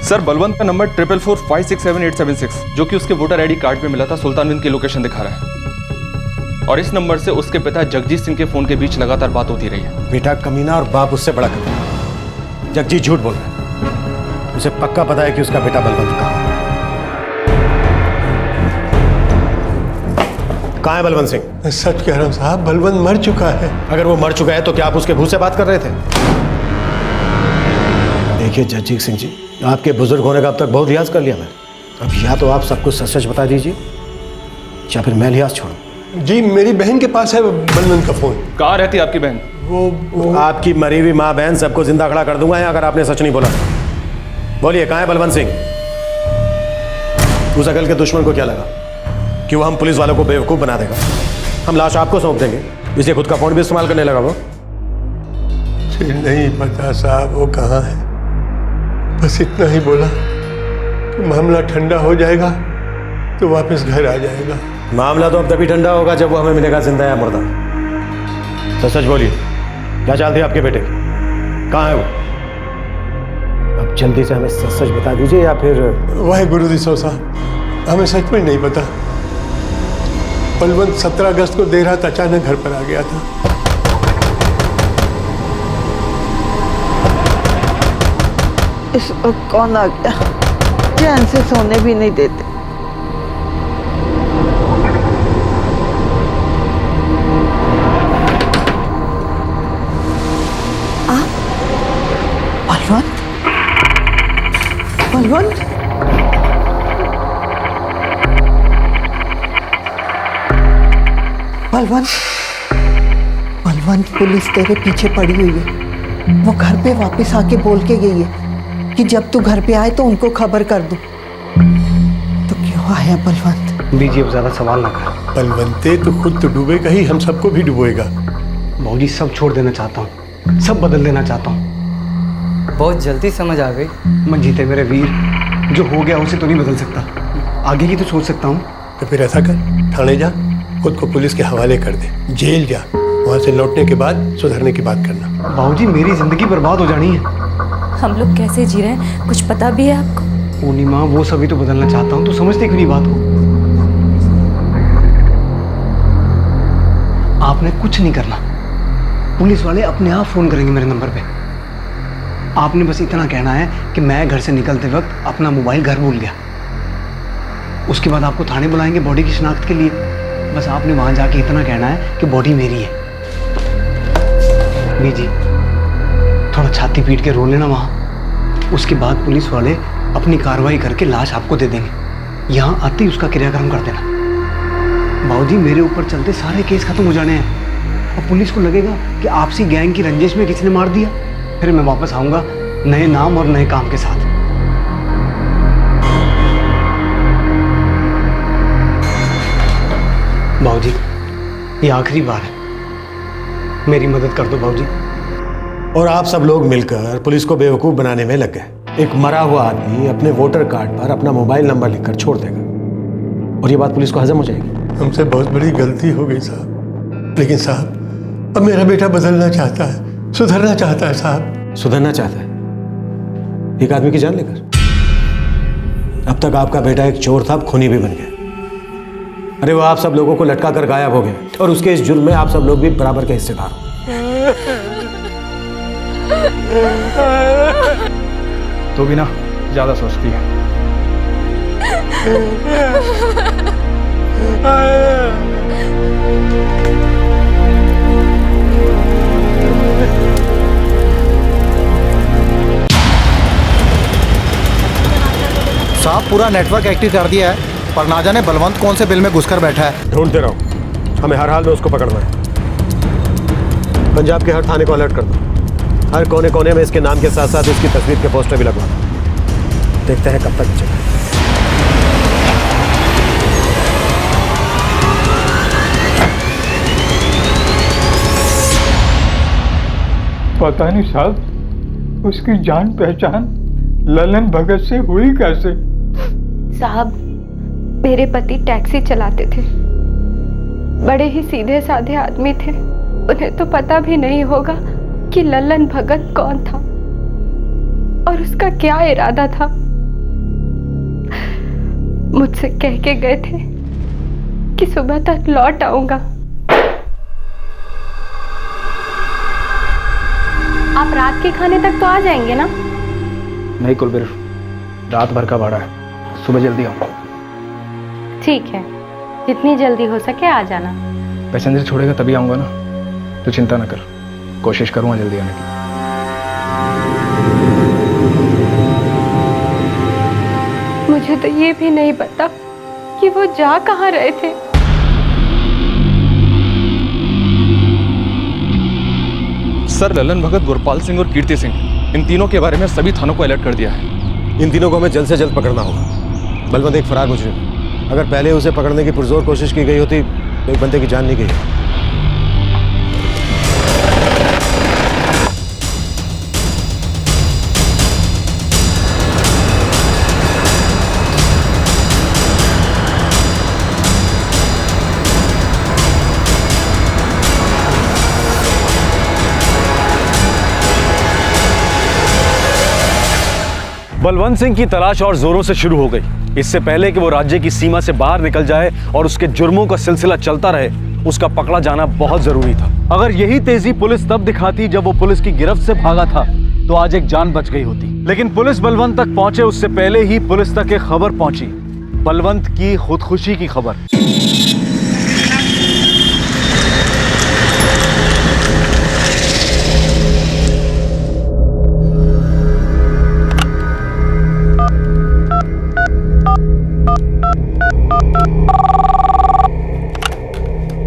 सर बलवंत का नंबर 44456786 जो कि उसके वोटर आईडी कार्ड पे मिला था सुल्तानविंद की लोकेशन दिखा रहा है। और इस नंबर से उसके पिता जगजीत सिंह के फोन के बीच लगातार बात होती रही है। बेटा कमीना और बाप उससे बड़ा कमीना। जगजीत झूठ बोल रहा है, उसे पक्का पता है कि उसका बेटा बलवंत कहाँ है बलवंत सिंह? मैं सच कह रहा हूँ साहब, बलवंत मर चुका है। अगर वो मर चुका है तो क्या आप उसके भूत से बात कर रहे थे? देखिए जगजीत सिंह जी, आपके बुजुर्ग होने का अब तक बहुत लिहाज कर लिया मैंने। अब या तो आप सब कुछ सच सच बता दीजिए या फिर मैं लिहाज छोड़ूं। जी मेरी बहन के पास है बलवंत का फोन। कहाँ रहती है आपकी बहन? वो आपकी मरी हुई माँ बहन सबको जिंदा खड़ा कर दूंगा अगर आपने सच नहीं बोला। बोलिए कहाँ है बलवंत सिंह? उस अकल के दुश्मन को क्या लगा कि वो हम पुलिस वालों को बेवकूफ बना देगा? हम लाश आपको सौंप देंगे, इसलिए खुद का फोन भी इस्तेमाल करने लगा वो। नहीं पता साहब वो कहाँ है, बस इतना ही बोला कि मामला ठंडा हो जाएगा तो वापस घर आ जाएगा। मामला तो अब तभी ठंडा होगा जब वो हमें मिलेगा जिंदा या मुर्दा। तो सच बोलिए, क्या चाल थी आपके बेटे की? कहाँ है वो? अब जल्दी से हमें सच सच बता दीजिए या फिर। वाहे गुरुजी साहब, हमें सच में नहीं पता। बलवंत 17 अगस्त को देर रात अचानक घर पर आ गया था। इस वक्त कौन आ गया? चैन से सोने भी नहीं देते। बलवंत? बलवंत? बलवंत? बलवंत पुलिस तेरे पीछे पड़ी हुई है। वो घर पे वापस आके बोल के गई है कि जब तू घर पे आए तो उनको खबर कर दूं। तो क्यों आया बलवंत? बीजी अब ज्यादा सवाल ना कर। बलवंते तो खुद तो डूबेगा ही, हम सबको भी डुबोएगा। बाबूजी सब छोड़ देना चाहता हूँ, सब बदल देना चाहता हूँ। बहुत जल्दी समझ आ गई। मंजीत है मेरे वीर, जो हो गया उसे तो नहीं बदल सकता, आगे की तो सोच सकता हूँ। तो फिर ऐसा कर, थाने जा, खुद को पुलिस के हवाले कर दे, जेल जा, वहाँ से लौटने के बाद सुधरने की बात करना। बाबूजी मेरी जिंदगी बर्बाद हो जानी है। हम लोग कैसे जी रहे हैं कुछ पता भी है आपको? पूर्णिमा वो सभी तो बदलना चाहता हूँ, तो समझते क्यों नहीं बात को? आपने कुछ नहीं करना, पुलिस वाले अपने आप फोन करेंगे मेरे नंबर पे। आपने बस इतना कहना है कि मैं घर से निकलते वक्त अपना मोबाइल घर भूल गया। उसके बाद आपको थाने बुलाएंगे बॉडी की शिनाख्त के लिए। बस आपने वहां जाके इतना कहना है कि बॉडी मेरी है। बीजी थोड़ा छाती पीट के रो लेना वहां। उसके बाद पुलिस वाले अपनी कार्रवाई करके लाश आपको दे देंगे। यहाँ आते ही उसका क्रियाक्रम कर देना। बाबूजी मेरे ऊपर चलते सारे केस खत्म हो जाने हैं और पुलिस को लगेगा कि आपसी गैंग की रंजिश में किसी ने मार दिया। फिर मैं वापस आऊंगा नए नाम और नए काम के साथ। बाबूजी ये आखिरी बार है, मेरी मदद कर दो बाबूजी। और आप सब लोग मिलकर पुलिस को बेवकूफ बनाने में लग गए। एक मरा हुआ आदमी अपने वोटर कार्ड पर अपना मोबाइल नंबर लिखकर छोड़ देगा और ये बात पुलिस को हजम हो जाएगी। हमसे बहुत बड़ी गलती हो गई साहब, लेकिन साहब अब मेरा बेटा बदलना चाहता है, सुधरना चाहता है साहब। सुधरना चाहता है एक आदमी की जान लेकर? अब तक आपका बेटा एक चोर था, अब खूनी भी बन गया। अरे वो आप सब लोगों को लटका कर गायब हो गया और उसके इस जुर्म में आप सब लोग भी बराबर के हिस्सेदार हो। तो भी ना ज्यादा सोचती है। साहब पूरा नेटवर्क एक्टिव कर दिया है, पर ना जाने बलवंत कौन से बिल में घुसकर बैठा है। ढूंढते रहो, हमें हर हाल में उसको पकड़ना है। पंजाब के हर थाने को अलर्ट कर दो, हर कोने कोने में इसके नाम के साथ साथ इसकी तस्वीर के पोस्टर भी लगवा दो। देखते हैं कब तक चलेगा। पता नहीं साहब, उसकी जान पहचान ललन भगत से हुई कैसे? साहब, मेरे पति टैक्सी चलाते थे, बड़े ही सीधे साधे आदमी थे। उन्हें तो पता भी नहीं होगा कि ललन भगत कौन था और उसका क्या इरादा था। मुझसे कह के गए थे कि सुबह तक लौट आऊंगा। आप रात के खाने तक तो आ जाएंगे ना? नहीं कुलबीर, रात भर का भाड़ा है, सुबह जल्दी आओ। ठीक है, जितनी जल्दी हो सके आ जाना। पैसेंजर छोड़ेगा तभी आऊँगा ना, तो चिंता ना कर, कोशिश करूँगा जल्दी आने की। मुझे तो ये भी नहीं पता कि वो जा कहाँ रहे थे। सर, ललन भगत, गुरपाल सिंह और कीर्ति सिंह, इन तीनों के बारे में सभी थानों को अलर्ट कर दिया है। इन तीनों को हमें जल्द से जल्द पकड़ना होगा। बलवंत एक फरार मुजरिम, अगर पहले उसे पकड़ने की पुरजोर कोशिश की गई होती तो एक बंदे की जान नहीं गई। बलवंत सिंह की तलाश और जोरों से शुरू हो गई। इससे पहले कि वो राज्य की सीमा से बाहर निकल जाए और उसके जुर्मों का सिलसिला चलता रहे, उसका पकड़ा जाना बहुत जरूरी था। अगर यही तेजी पुलिस तब दिखाती जब वो पुलिस की गिरफ्त से भागा था, तो आज एक जान बच गई होती। लेकिन पुलिस बलवंत तक पहुंचे उससे पहले ही पुलिस तक एक खबर पहुंची, बलवंत की खुदकुशी की खबर।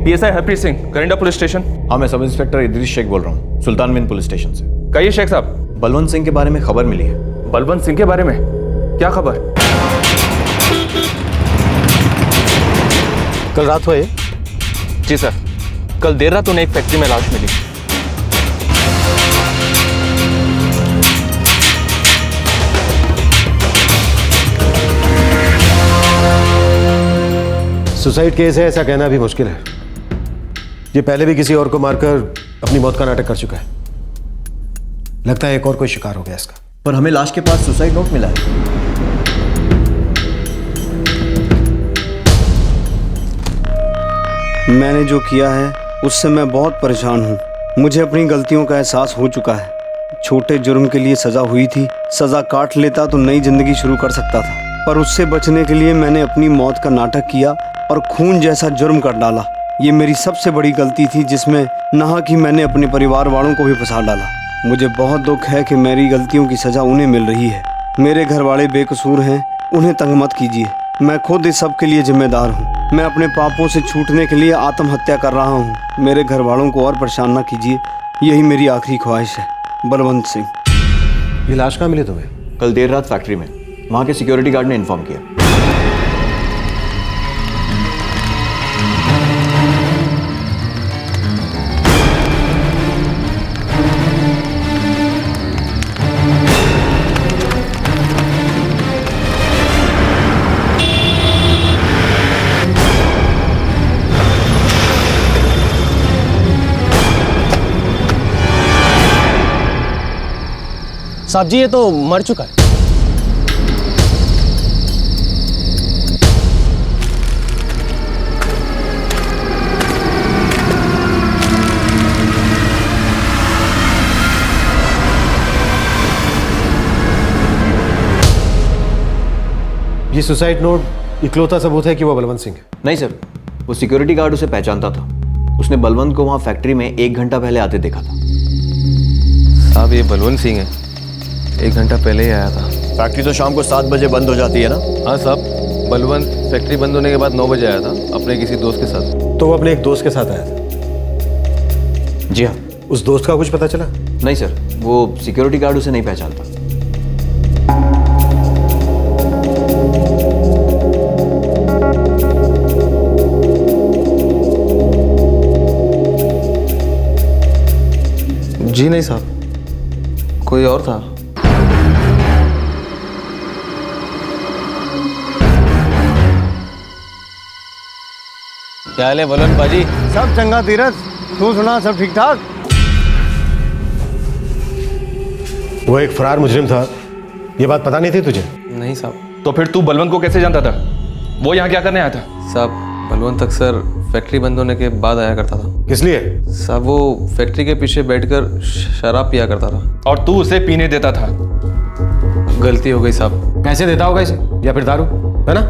PSI Harpreet Singh, Karinda police station. हाँ, मैं सब इंस्पेक्टर इदरीस शेख बोल रहा हूँ, सुल्तानविंद पुलिस स्टेशन से। कहिए शेख साहब। बलवंत सिंह के बारे में खबर मिली है। बलवंत सिंह के बारे में? क्या खबर? कल रात हुए? जी सर, कल देर रात उन्हें एक फैक्ट्री में लाश मिली। सुसाइड केस है ऐसा कहना भी मुश्किल है। ये पहले भी किसी और को मारकर अपनी मौत का नाटक कर चुका है। लगता है एक और कोई शिकार हो गया इसका। पर हमें लाश के पास सुसाइड नोट मिला है। मैंने जो किया है उससे मैं बहुत परेशान हूँ। मुझे अपनी गलतियों का एहसास हो चुका है। छोटे जुर्म के लिए सजा हुई थी, सजा काट लेता तो नई जिंदगी शुरू कर सकता था, पर उससे बचने के लिए मैंने अपनी मौत का नाटक किया और खून जैसा जुर्म कर डाला। ये मेरी सबसे बड़ी गलती थी, जिसमें नाहक ही मैंने अपने परिवार वालों को भी फंसा डाला। मुझे बहुत दुख है कि मेरी गलतियों की सजा उन्हें मिल रही है। मेरे घर वाले बेकसूर हैं, उन्हें तंग मत कीजिए। मैं खुद इस सब के लिए जिम्मेदार हूँ। मैं अपने पापों से छूटने के लिए आत्महत्या कर रहा हूँ। मेरे घर वालों को और परेशान न कीजिए, यही मेरी आखिरी ख्वाहिश है। बलवंत सिंह। ये लाश कहाँ मिली तुम्हें? कल देर रात फैक्ट्री में, वहाँ के सिक्योरिटी गार्ड ने इन्फॉर्म किया। साहब जी, ये तो मर चुका है। ये सुसाइड नोट इकलौता सबूत है कि वो बलवंत सिंह है? नहीं सर, वो सिक्योरिटी गार्ड उसे पहचानता था। उसने बलवंत को वहाँ फैक्ट्री में 1 घंटा पहले आते देखा था। साहब, ये बलवंत सिंह है, 1 घंटा पहले ही आया था। फैक्ट्री तो शाम को 7 बजे बंद हो जाती है ना? हाँ साहब, बलवंत फैक्ट्री बंद होने के बाद 9 बजे आया था अपने किसी दोस्त के साथ। तो वो अपने एक दोस्त के साथ आया था? जी हाँ। उस दोस्त का कुछ पता चला? नहीं सर, वो सिक्योरिटी गार्ड उसे नहीं पहचानता। जी नहीं साहब, कोई और था। क्या हाल है बलवंत बाजी? सब चंगा तीरथ, तू सुना सब ठीक ठाक? वो एक फरार मुजरिम था, ये बात पता नहीं थी तुझे? नहीं साहब। तो फिर तू बलवंत को कैसे जानता था? वो यहाँ क्या करने आया था? साहब बलवंत अक्सर फैक्ट्री बंद होने के बाद आया करता था। किस लिए? साहब वो फैक्ट्री के पीछे बैठकर शराब पिया करता था। और तू उसे पीने देता था? गलती हो गई साहब। पैसे देता होगा इसे या फिर दारू, है ना?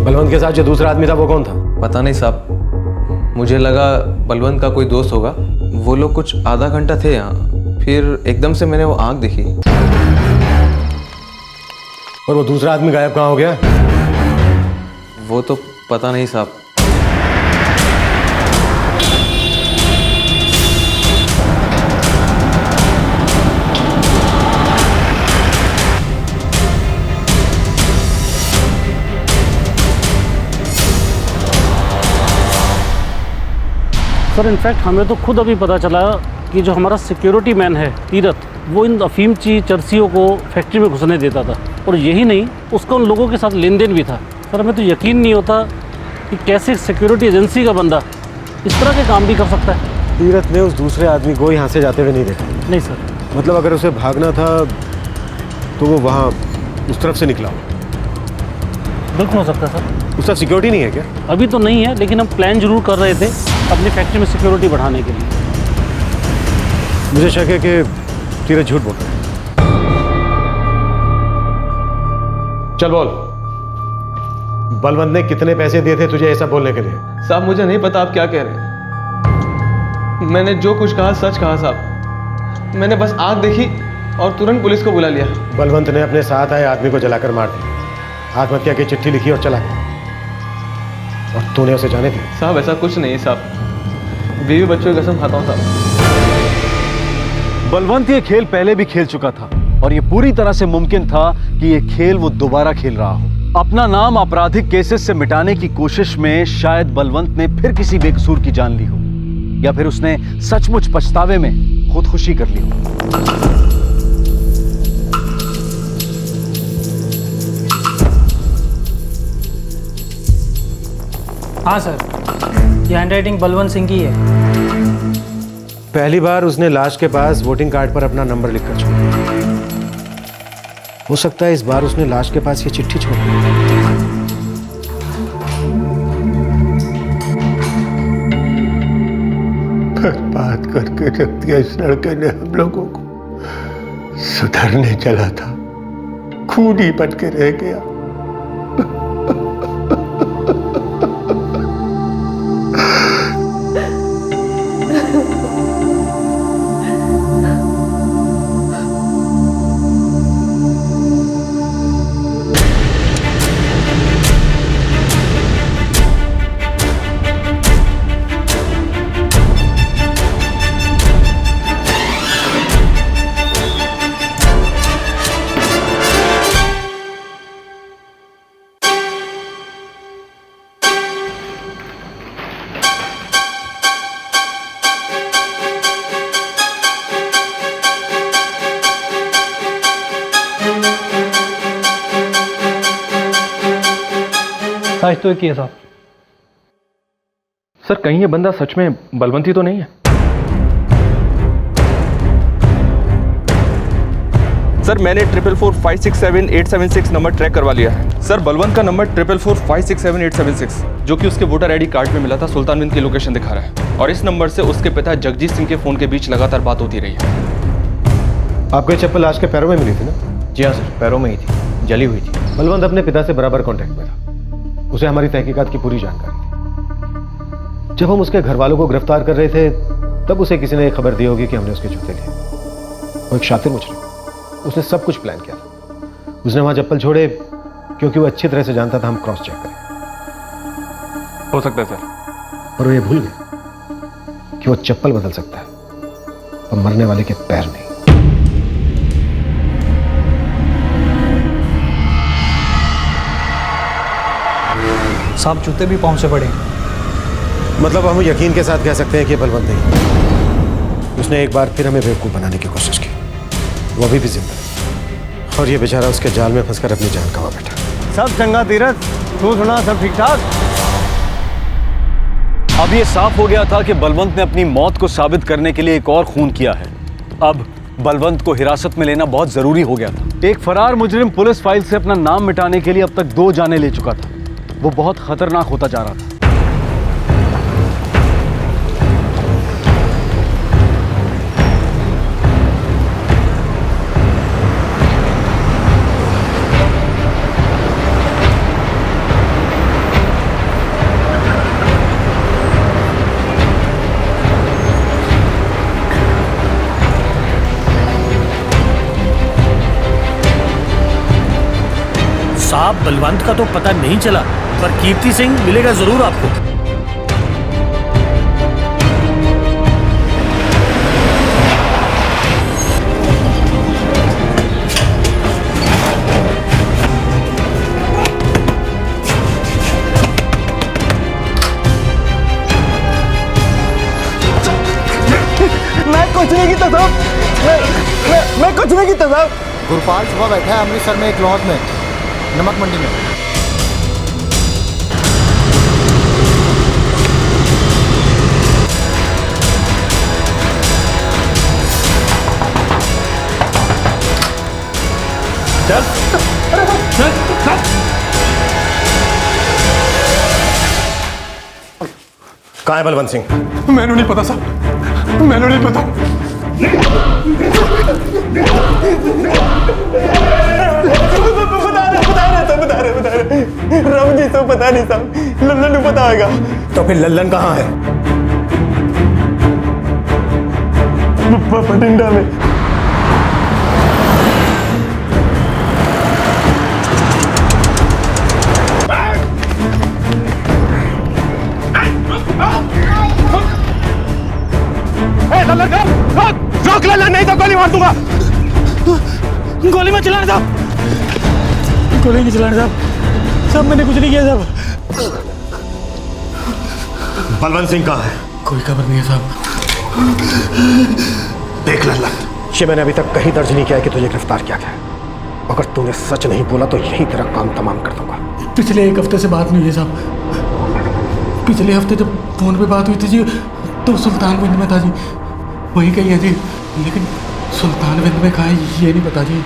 बलवंत के साथ जो दूसरा आदमी था वो कौन था? पता नहीं साहब, मुझे लगा बलवंत का कोई दोस्त होगा। वो लोग कुछ आधा घंटा थे यहाँ, फिर एकदम से मैंने वो आंख देखी। और वो दूसरा आदमी गायब कहाँ हो गया? वो तो पता नहीं साहब। सर इनफैक्ट हमें तो खुद अभी पता चला कि जो हमारा सिक्योरिटी मैन है तीरथ, वो इन अफीमची चरसियों को फैक्ट्री में घुसने देता था। और यही नहीं, उसका उन लोगों के साथ लेन देन भी था। सर हमें तो यकीन नहीं होता कि कैसे सिक्योरिटी एजेंसी का बंदा इस तरह के काम भी कर सकता है। तीरथ ने उस दूसरे आदमी को यहाँ से जाते हुए नहीं देखा? नहीं सर। मतलब अगर उसे भागना था तो वो वहाँ उस तरफ से निकला हो? बिल्कुल हो सकता है सर। उसका सिक्योरिटी नहीं है क्या? अभी तो नहीं है, लेकिन हम प्लान जरूर कर रहे थे अपनी फैक्ट्री में सिक्योरिटी बढ़ाने के लिए। मुझे शक है कि तीरथ झूठ बोल रहा है। चल बोल, बलवंत ने कितने पैसे दिए थे तुझे ऐसा बोलने के लिए? साहब मुझे नहीं पता आप क्या कह रहे हैं। मैंने जो कुछ कहा सच कहा साहब। मैंने बस आग देखी और तुरंत पुलिस को बुला लिया। बलवंत ने अपने साथ आए आदमी को जलाकर मार दिया, आत्महत्या की चिट्ठी लिखी और चला गया। और तूने उसे जाने दिया? साहब ऐसा कुछ नहीं साहब, बीवी बच्चों की कसम खाता हूँ साहब। बलवंत ये खेल पहले भी खेल चुका था और ये पूरी तरह से मुमकिन था कि ये खेल वो दोबारा खेल रहा हो। अपना नाम आपराधिक केसेस से मिटाने की कोशिश में शायद बलवंत ने फिर किसी बेकसूर की जान ली हो, या फिर उसने सचमुच पछतावे में खुदकुशी कर ली हो। हाँ सर, ये हैंडराइटिंग बलवंत सिंह की है। पहली बार उसने लाश के पास वोटिंग कार्ड पर अपना नंबर लिखकर छोड़ा। हो सकता है इस बार उसने लाश के पास ये चिट्ठी छोड़ दी। बर्बाद करके रख दिया इस लड़के ने हम लोगों को। सुधरने चला था, खून ही बन के रह गया। साइज तो एक ही है साहब। सर कहीं ये बंदा सच में बलवंती तो नहीं है? सर मैंने 444567876 नंबर ट्रैक करवा लिया है। सर बलवंत का नंबर 444567876 जो कि उसके वोटर आईडी कार्ड में मिला था सुल्तानविंद की लोकेशन दिखा रहा है। और इस नंबर से उसके पिता जगजीत सिंह के फोन के बीच लगातार बात होती रही है। आपको ये चप्पल लाश के पैरों में मिली थी ना? जी हाँ सर, पैरों में ही थी, जली हुई थी। बलवंत अपने पिता से बराबर कांटेक्ट में था, उसे हमारी तहकीकात की पूरी जानकारी थी। जब हम उसके घर वालों को गिरफ्तार कर रहे थे तब उसे किसी ने खबर दी होगी कि हमने उसके जूते लिए। वो एक शातिर मुजरिम, उसने सब कुछ प्लान किया। उसने वहां चप्पल छोड़े क्योंकि वो अच्छी तरह से जानता था हम क्रॉस चेक करें। हो सकता है सर। और वो ये भूल गया कि वो चप्पल बदल सकता है पर मरने वाले के पैर नहीं। साहब जूते भी पाँव से पड़े। मतलब हम यकीन के साथ कह सकते हैं कि बलवंत नहीं। उसने एक बार फिर हमें बेवकूफ बनाने की कोशिश की। वो अभी भी जिंदा है और ये बेचारा उसके जाल में फंसकर अपनी जान गंवा बैठा। सब चंगा तीरथ, तू सुना सब ठीक ठाक? अब ये साफ हो गया था कि बलवंत ने अपनी मौत को साबित करने के लिए एक और खून किया है। अब बलवंत को हिरासत में लेना बहुत जरूरी हो गया था। एक फरार मुजरिम पुलिस फाइल से अपना नाम मिटाने के लिए अब तक 2 जानें ले चुका था। वो बहुत खतरनाक होता जा रहा था। साहब बलवंत का तो पता नहीं चला, पर कीर्ति सिंह मिलेगा जरूर आपको। मैं कुछ नहीं कीता साहब, मैं कुछ नहीं कीता साहब। गुरपाल सुबह बैठा है अमृतसर में एक लॉज में, नमक मंडी में। कहाँ है बलवंत सिंह? मैंने नहीं पता साहब, मैंने नहीं पता। बता रहे राम जी तो पता नहीं साहब, लल्लन को पता होगा। तो फिर लल्लन कहाँ है? बठिंडा में। रोक लल्लन, नहीं तो गोली मार दूंगा। गोली मत चलाने साहब, गोली नहीं चलाने साहब। साहब मैंने कुछ नहीं किया साहब। बलवंत सिंह कहाँ है? कोई खबर नहीं है साहब। देख लल्लन, ये मैंने अभी तक कहीं दर्ज नहीं किया है कि तुझे गिरफ्तार किया गया है। अगर तूने सच नहीं बोला तो यही तेरा काम तमाम कर दूंगा। पिछले 1 हफ्ते से बात नहीं हुई है साहब। पिछले हफ्ते जब फोन पे बात हुई थी जी तो सुल्तानविंद में था जी, वही कही है जी, लेकिन सुल्तानविंद में कहा है ये नहीं पता जी।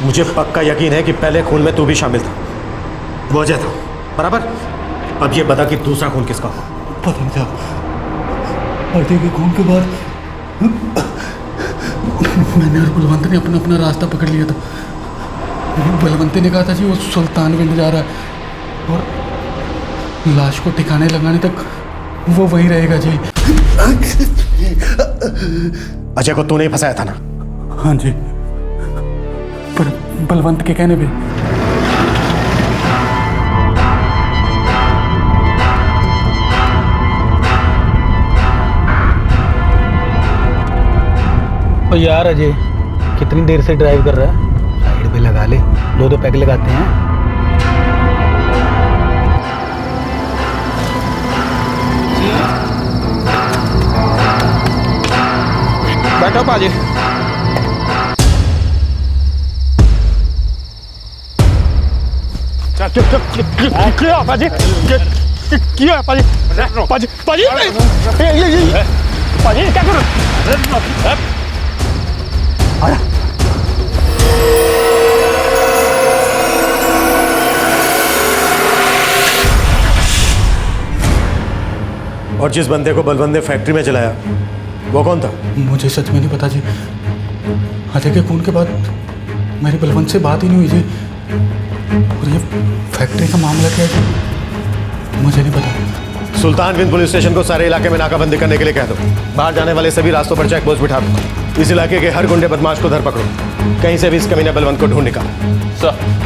मुझे पक्का यकीन है कि पहले खून में तू भी शामिल था, वो अजय था, बराबर? अब ये बता कि दूसरा खून किसका हुआ? पता नहीं साहब। अजय के खून के बाद मैंने और बलवंत ने अपना अपना रास्ता पकड़ लिया था। बलवंत ने कहा था जी वो सुल्तानविंद जा रहा है और लाश को ठिकाने लगाने तक वो वहीं रहेगा जी। अजय को तूने ही फंसाया था ना? हाँ जी, पर बलवंत के कहने पे। ओ यार अजय, कितनी देर से ड्राइव कर रहा है? साइड पे लगा ले, 2-2 पैक लगाते हैं। बैठो पाजी। क्या पाजी? क्या पाजी? पाजी पाजी पाजी क्या कर रहे? और जिस बंदे को बलवंत ने फैक्ट्री में जलाया वो कौन था? मुझे सच में नहीं पता जी। अजय के खून के बाद मेरी बलवंत से बात ही नहीं हुई जी। और ये फैक्ट्री का मामला क्या है मुझे नहीं पता। सुल्तानविंद पुलिस स्टेशन को सारे इलाके में नाकाबंदी करने के लिए कह दो। बाहर जाने वाले सभी रास्तों पर चेक पोस्ट बिठा दो। इस इलाके के हर गुंडे बदमाश को धर पकड़ो। कहीं से भी इस कमीने बलवंत को ढूंढ निकालो। सर।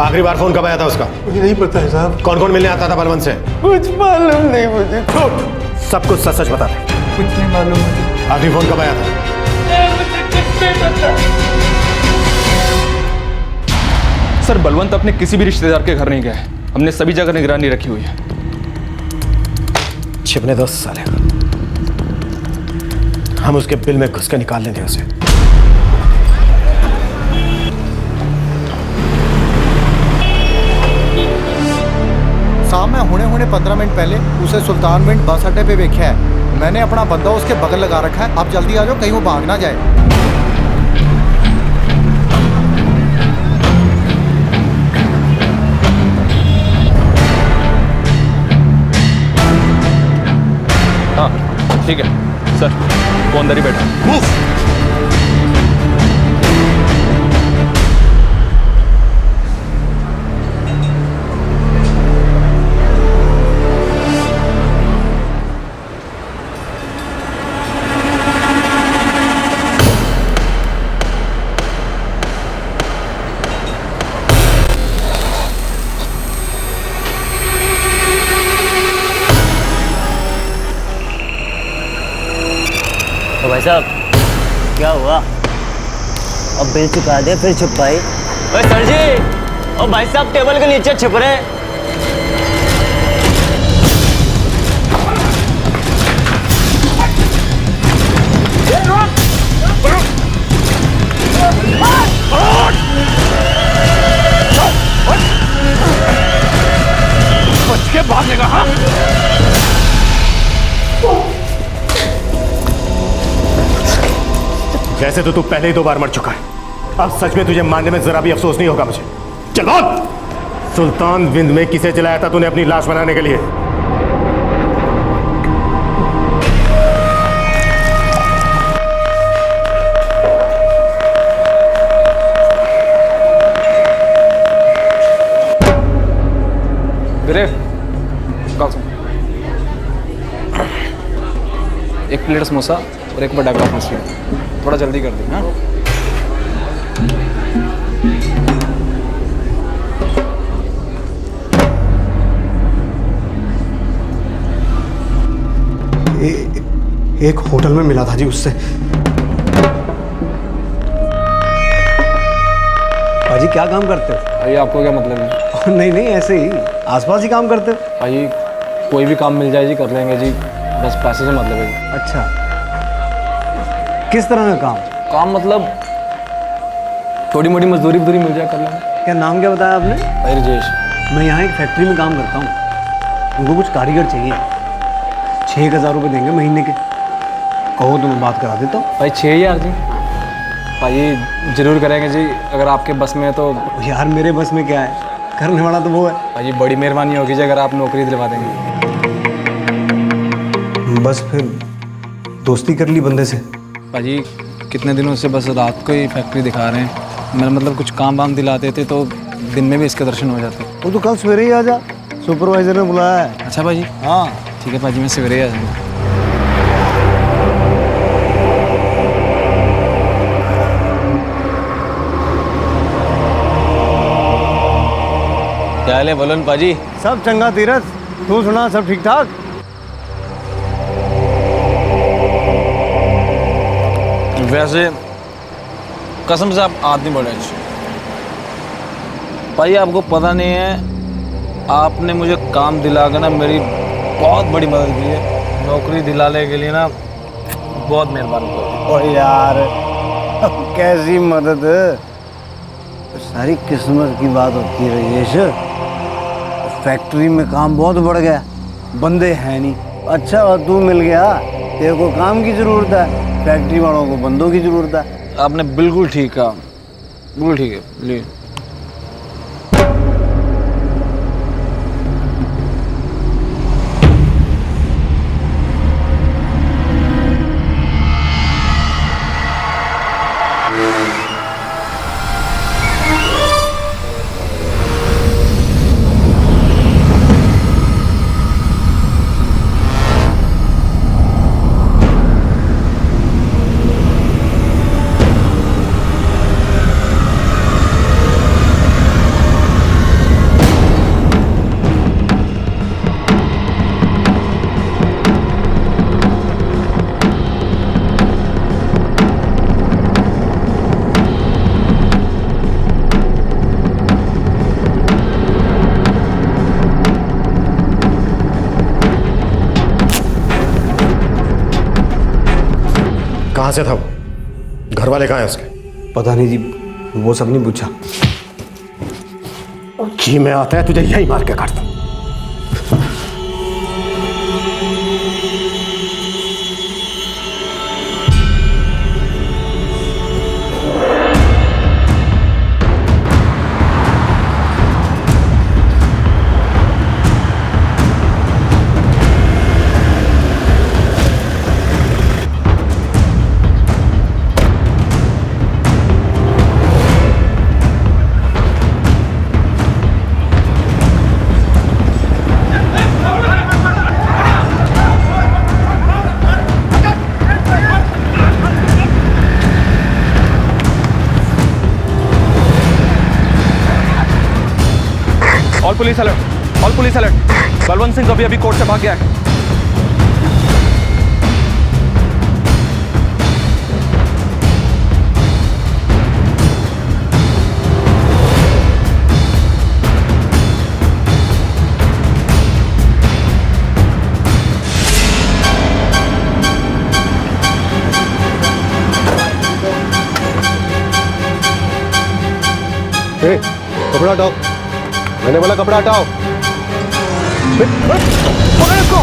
आखिरी बार फोन कब आया था उसका? मुझे नहीं पता है साहब। कौन कौन मिलने आता था बलवंत से? कुछ मालूम नहीं मुझे। सब कुछ सच सच बता दे। कुछ नहीं मालूम मुझे। आखिरी फोन कब आया था? सर बलवंत अपने किसी भी रिश्तेदार के घर नहीं गया है। हमने सभी जगह निगरानी रखी हुई है। छिपने दो साले, हम उसके बिल में घुस के निकाल लेंगे उसे। साहब मैं हुणे 15 मिनट पहले उसे सुल्तानविंद बस अड्डे पे देखा है। मैंने अपना बंदा उसके बगल लगा रखा है। आप जल्दी आ जाओ, कहीं वो भाग ना जाए। हाँ ठीक है सर, वो अंदर ही बैठा। मूव। तो भाई साहब क्या हुआ? अब बिल चुका दे फिर छुप पाई। ओए सर जी, ओ भाई साहब टेबल के नीचे छुप रहे। बच के भागेगा। हाँ वैसे तो तू पहले ही 2 बार मर चुका है। अब सच में तुझे मारने में जरा भी अफसोस नहीं होगा मुझे। चल बोल, सुल्तानविंद में किसे चलाया था तूने अपनी लाश बनाने के लिए? वीरे, एक प्लेट समोसा और एक बड़ा ग्लास मछली। थोड़ा जल्दी कर दें। हाँ एक होटल में मिला था जी उससे। भाजी क्या काम करते हो? भाई आपको क्या मतलब है? नहीं नहीं ऐसे ही आसपास ही काम करते हो। भाई कोई भी काम मिल जाए जी कर लेंगे जी, बस पैसे से मतलब है जी। अच्छा, किस तरह का काम? काम मतलब थोड़ी मोटी मजदूरी मिल जाए कर लेंगे। क्या नाम क्या बताया आपने? भाई राजेश। मैं यहाँ एक फैक्ट्री में काम करता हूँ। उनको कुछ कारीगर चाहिए। 6,000 रुपये देंगे महीने के। कहो तो मैं बात करा देता हूँ। भाई 6,000 जी? भाई जरूर करेंगे जी, अगर आपके बस में है तो। यार मेरे बस में क्या है, करने वाला तो वो है। भाई बड़ी मेहरबानी होगी जी अगर आप नौकरी दिलवा देंगे। बस फिर दोस्ती कर ली बंदे से। भाजी कितने दिनों से बस रात को ही फैक्ट्री दिखा रहे हैं। मेरा मतलब कुछ काम वाम दिलाते थे तो दिन में भी इसके दर्शन हो जाते। वो तो कल सवेरे ही आ जा, सुपरवाइजर ने बुलाया है। अच्छा भाजी। हाँ ठीक है भाजी, मैं सवेरे ही आ जाऊँगा। क्या हाल है बलवंत पाजी? सब चंगा तीरथ, तू सुना सब ठीक ठाक? वैसे कसम से आप आदमी बड़े अच्छे। भाई आपको पता नहीं है, आपने मुझे काम दिला कर ना मेरी बहुत बड़ी मदद की है। नौकरी दिलाने के लिए ना बहुत मेहरबानी कर। ओ यार अब कैसी मदद? सारी किस्मत की बात होती है राजेश। फैक्ट्री में काम बहुत बढ़ गया, बंदे हैं नहीं। अच्छा और तू मिल गया, तेरे को काम की जरूरत है, फैक्ट्री वालों को बंदों की जरूरत है। आपने बिल्कुल ठीक कहा, बिल्कुल ठीक है। लिए कहाँ से था वो? घर वाले कहाँ हैं उसके? पता नहीं जी, वो सब नहीं पूछा। जी मैं आता है तुझे यही मार के काटता। All police alert, all police alert. Balwant Singh अभी कोर्ट से भाग गया है। कपड़ा हटाओ, मैंने बोला कपड़ा हटाओ। पकड़ इसको।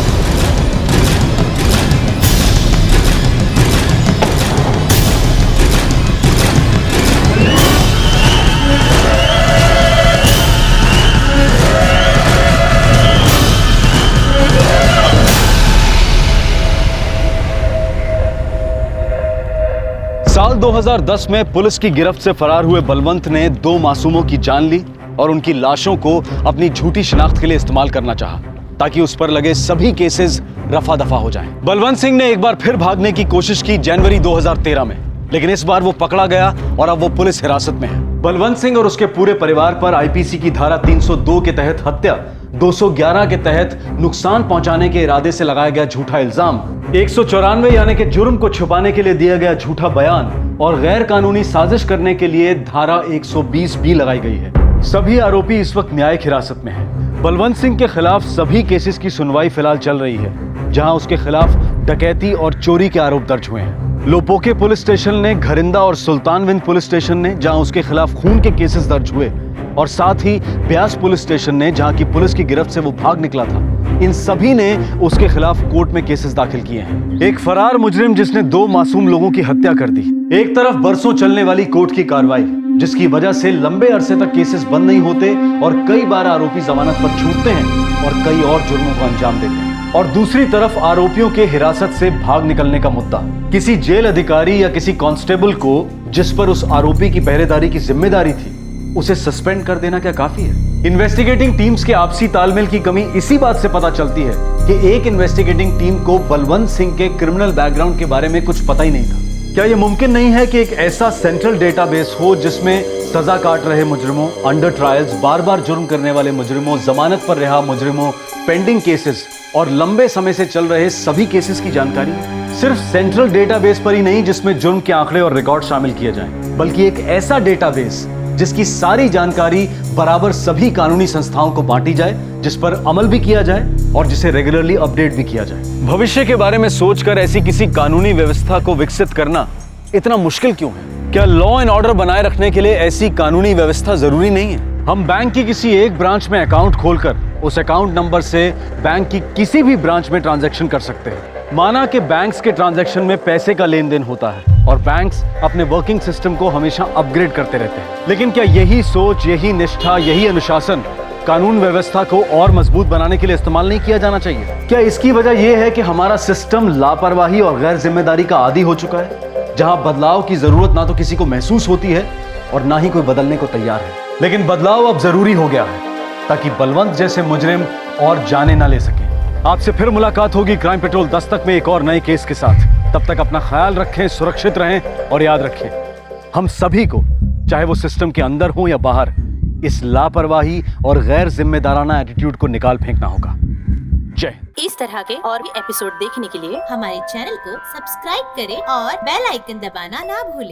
साल 2010 में पुलिस की गिरफ्त से फरार हुए बलवंत ने 2 मासूमों की जान ली और उनकी लाशों को अपनी झूठी शिनाख्त के लिए इस्तेमाल करना चाहा ताकि उस पर लगे सभी केसेस रफा दफा हो जाएं। बलवंत सिंह ने एक बार फिर भागने की कोशिश की जनवरी 2013 में, लेकिन इस बार वो पकड़ा गया और अब वो पुलिस हिरासत में है। बलवंत सिंह और उसके पूरे परिवार पर आईपीसी की धारा 302 के तहत हत्या, 211 के तहत नुकसान पहुंचाने के इरादे से लगाया गया झूठा इल्जाम, 194 यानी कि जुर्म को छुपाने के लिए दिया गया झूठा बयान और गैर कानूनी साजिश करने के लिए धारा 120 भी लगाई गई है। सभी आरोपी इस वक्त न्यायिक हिरासत में हैं। बलवंत सिंह के खिलाफ सभी केसेस की सुनवाई फिलहाल चल रही है, जहां उसके खिलाफ डकैती और चोरी के आरोप दर्ज हुए हैं। लोपोके पुलिस स्टेशन ने, घरिंदा और सुल्तानविंद पुलिस स्टेशन ने, जहां उसके खिलाफ खून के केसेस दर्ज हुए, और साथ ही ब्यास पुलिस स्टेशन ने, जहां की पुलिस की गिरफ्त से वो भाग निकला था, इन सभी ने उसके खिलाफ कोर्ट में केसेस दाखिल किए हैं। एक फरार मुजरिम जिसने 2 मासूम लोगों की हत्या कर दी, एक तरफ बरसों चलने वाली कोर्ट की कार्रवाई जिसकी वजह से लंबे अरसे तक केसेस बंद नहीं होते और कई बार आरोपी जमानत पर छूटते हैं और कई और जुर्मों को अंजाम देते हैं, और दूसरी तरफ आरोपियों के हिरासत से भाग निकलने का मुद्दा। किसी जेल अधिकारी या किसी कांस्टेबल को जिस पर उस आरोपी की पहरेदारी की जिम्मेदारी थी, उसे सस्पेंड कर देना क्या काफी है? इन्वेस्टिगेटिंग टीम्स के आपसी तालमेल की कमी इसी बात से पता चलती है कि एक इन्वेस्टिगेटिंग टीम को बलवंत सिंह के क्रिमिनल बैकग्राउंड के बारे में कुछ पता ही नहीं था। क्या यह मुमकिन नहीं है कि एक ऐसा सेंट्रल डेटाबेस हो जिसमें सजा काट रहे मुजरिमों, अंडर ट्रायल्स, बार बार जुर्म करने वाले मुजरिमों, जमानत पर रिहा मुजरिमों, पेंडिंग केसेस और लंबे समय से चल रहे सभी केसेस की जानकारी सिर्फ सेंट्रल डेटाबेस पर ही नहीं जिसमें जुर्म के आंकड़े और रिकॉर्ड शामिल किए जाएं, बल्कि एक ऐसा डेटाबेस जिसकी सारी जानकारी बराबर सभी कानूनी संस्थाओं को बांटी जाए, जिस पर अमल भी किया जाए और जिसे रेगुलरली अपडेट भी किया जाए। भविष्य के बारे में सोचकर ऐसी किसी कानूनी व्यवस्था को विकसित करना इतना मुश्किल क्यों है? क्या लॉ एंड ऑर्डर बनाए रखने के लिए ऐसी कानूनी व्यवस्था जरूरी नहीं है? हम बैंक की किसी एक ब्रांच में अकाउंट खोलकर उस अकाउंट नंबर से बैंक की किसी भी ब्रांच में ट्रांजैक्शन कर सकते हैं। माना कि बैंक्स के ट्रांजैक्शन में पैसे का लेन देन होता है और बैंक्स अपने वर्किंग सिस्टम को हमेशा अपग्रेड करते रहते हैं, लेकिन क्या यही सोच, यही निष्ठा, यही अनुशासन कानून व्यवस्था को और मजबूत बनाने के लिए इस्तेमाल नहीं किया जाना चाहिए? क्या इसकी वजह यह है कि हमारा सिस्टम लापरवाही और गैर जिम्मेदारी का आदी हो चुका है, जहां बदलाव की जरूरत ना तो किसी को महसूस होती है और ना ही कोई बदलने को तैयार है? लेकिन बदलाव अब जरूरी हो गया है ताकि बलवंत जैसे मुजरिम और जाने ना ले सके। आपसे फिर मुलाकात होगी क्राइम पेट्रोल दस्तक में एक और नए केस के साथ। तब तक अपना ख्याल रखें, सुरक्षित रहें और याद रखें, हम सभी को, चाहे वो सिस्टम के अंदर हो या बाहर, इस लापरवाही और गैर जिम्मेदाराना एटीट्यूड को निकाल फेंकना होगा। जय। इस तरह के और भी एपिसोड देखने के लिए हमारे चैनल को सब्सक्राइब करें और बेल आइकन दबाना ना भूलें।